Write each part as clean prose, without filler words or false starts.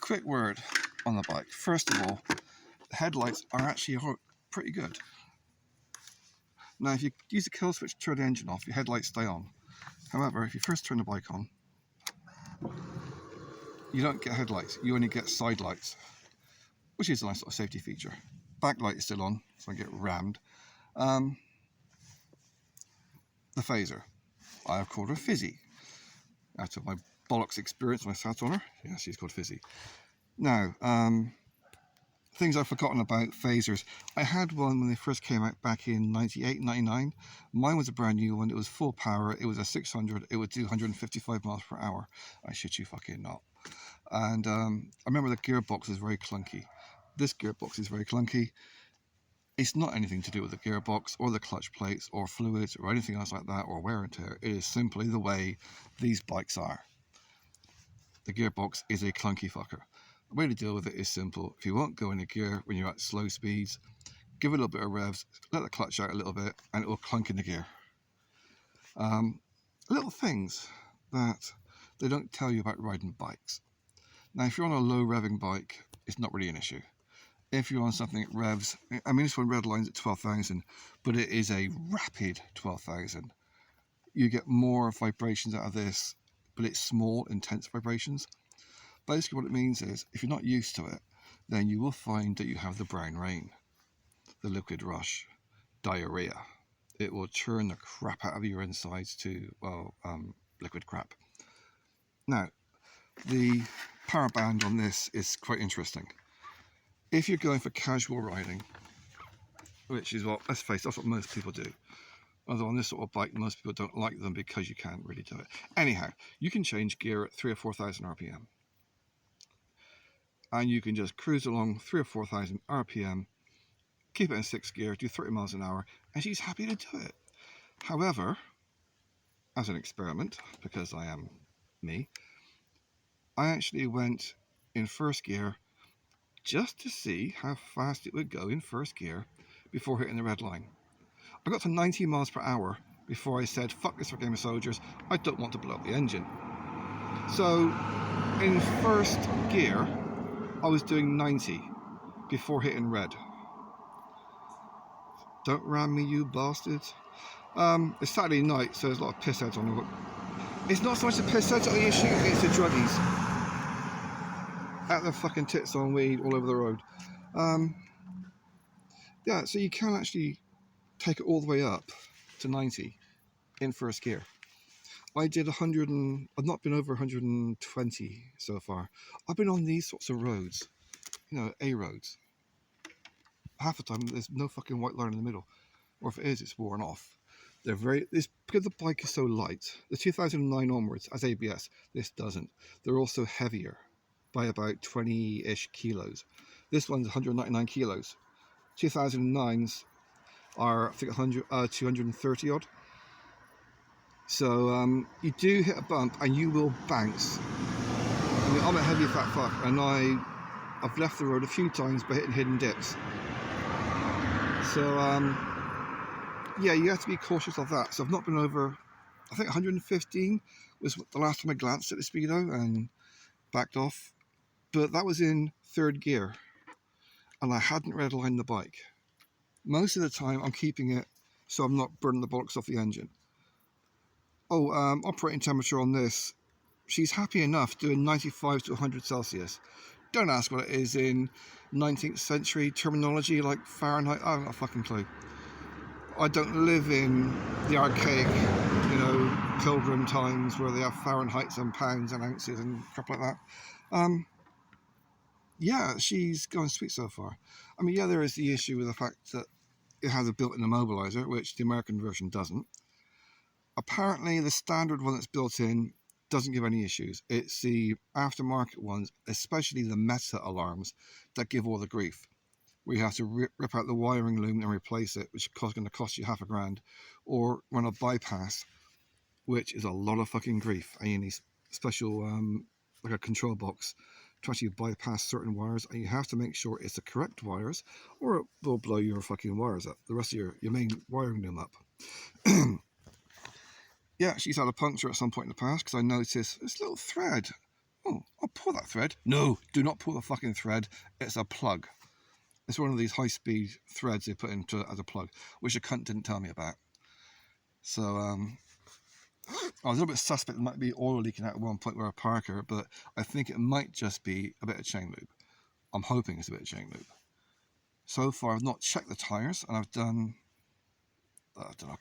quick word on the bike. First of all, the headlights are actually pretty good. Now, if you use the kill switch to turn the engine off, your headlights stay on. However, if you first turn the bike on, you don't get headlights, you only get side lights, which is a nice little safety feature. Backlight is still on, so I get rammed. The phaser, I have called her Fizzy. Out of my bollocks experience when I sat on her, yeah, she's called Fizzy. Now, things I've forgotten about phasers. I had one when they first came out back in 98, 99. Mine was a brand new one. It was full power. It was a 600. It would do 155 miles per hour. I shit you fucking not. And I remember the gearbox was very clunky. This gearbox is very clunky. It's not anything to do with the gearbox or the clutch plates or fluids or anything else like that or wear and tear. It is simply the way these bikes are. The gearbox is a clunky fucker. The way to deal with it is simple. If you won't go into gear when you're at slow speeds, give it a little bit of revs, let the clutch out a little bit, and it will clunk into gear. Little things that they don't tell you about riding bikes. Now, if you're on a low revving bike, it's not really an issue. If you're on something that revs, I mean, this one redlines at 12,000, but it is a rapid 12,000. You get more vibrations out of this, but it's small, intense vibrations. Basically what it means is, if you're not used to it, then you will find that you have the brown rain, the liquid rush, diarrhea. It will churn the crap out of your insides to, well, liquid crap. Now, the power band on this is quite interesting. If you're going for casual riding, which is what, let's face it, that's what most people do. Although on this sort of bike, most people don't like them because you can't really do it. Anyhow, you can change gear at 3,000 or 4,000 RPM. And you can just cruise along 3,000 or 4,000 RPM, keep it in 6th gear, do 30 miles an hour, and she's happy to do it. However, as an experiment, because I am me, I actually went in 1st gear just to see how fast it would go in 1st gear before hitting the red line. I got to 90 miles per hour before I said, fuck this for Game of Soldiers, I don't want to blow up the engine. So, in 1st gear, I was doing 90 before hitting red. Don't ram me, you bastards. It's Saturday night, so there's a lot of pissheads on the road. It's not so much the pissheads on the issue, it's the druggies. Out their fucking tits on weed all over the road. Yeah, so you can actually take it all the way up to 90 in 1st gear. I did 100 and I've not been over 120 so far. I've been on these sorts of roads, you know, A roads. Half the time there's no fucking white line in the middle, or if it is, it's worn off. They're it's because the bike is so light. The 2009 onwards has ABS. This doesn't. They're also heavier by about 20-ish kilos. This one's 199 kilos. 2009s are, I think, 230 odd. So you do hit a bump and you will bounce. I mean, I'm a heavy fat fuck, and I've left the road a few times by hitting hidden dips. So yeah, you have to be cautious of that. So I've not been over, I think 115 was the last time I glanced at the speedo and backed off. But that was in 3rd gear, and I hadn't redlined the bike. Most of the time I'm keeping it so I'm not burning the bollocks off the engine. Oh, operating temperature on this, she's happy enough doing 95 to 100 Celsius. Don't ask what it is in 19th century terminology like Fahrenheit. I haven't got a fucking clue. I don't live in the archaic, you know, pilgrim times where they have Fahrenheits and pounds and ounces and crap like that. Yeah, she's going sweet so far. I mean, yeah, there is the issue with the fact that it has a built-in immobilizer, which the American version doesn't. Apparently, the standard one that's built in doesn't give any issues. It's the aftermarket ones, especially the Meta alarms, that give all the grief. Where you have to rip out the wiring loom and replace it, which is going to cost you $50,000, or run a bypass, which is a lot of fucking grief. And you need special, like a control box to actually bypass certain wires, and you have to make sure it's the correct wires, or it will blow your fucking wires up, the rest of your main wiring loom up. Yeah, she's had a puncture at some point in the past because I noticed this little thread Oh, I'll pull that thread. No, do not pull the fucking thread. It's a plug. It's one of these high-speed threads they put into it as a plug, which a cunt didn't tell me about. So I was a little bit suspect there might be oil leaking out at one point where I park her, but I think it might just be a bit of chain lube. I'm hoping it's a bit of chain lube. So far, I've not checked the tyres, and I've done, I don't know,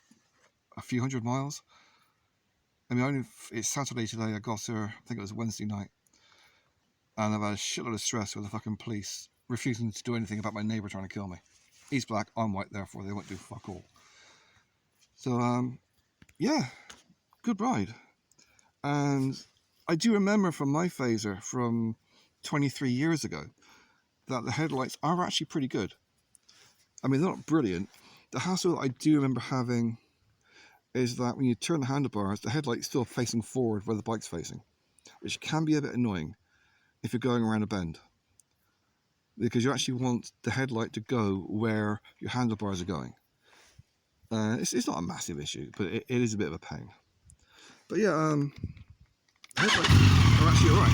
a few hundred miles. I mean, it's Saturday today. I got there, I think it was Wednesday night, and I've had a shitload of stress with the fucking police refusing to do anything about my neighbour trying to kill me. He's black, I'm white, therefore they won't do fuck all. So, yeah, good ride. And I do remember from my Phaser from 23 years ago that the headlights are actually pretty good. I mean, they're not brilliant. The hassle I do remember having is that when you turn the handlebars, the headlight's still facing forward where the bike's facing, which can be a bit annoying if you're going around a bend, because you actually want the headlight to go where your handlebars are going. It's not a massive issue, but it is a bit of a pain. But yeah, headlights are actually alright.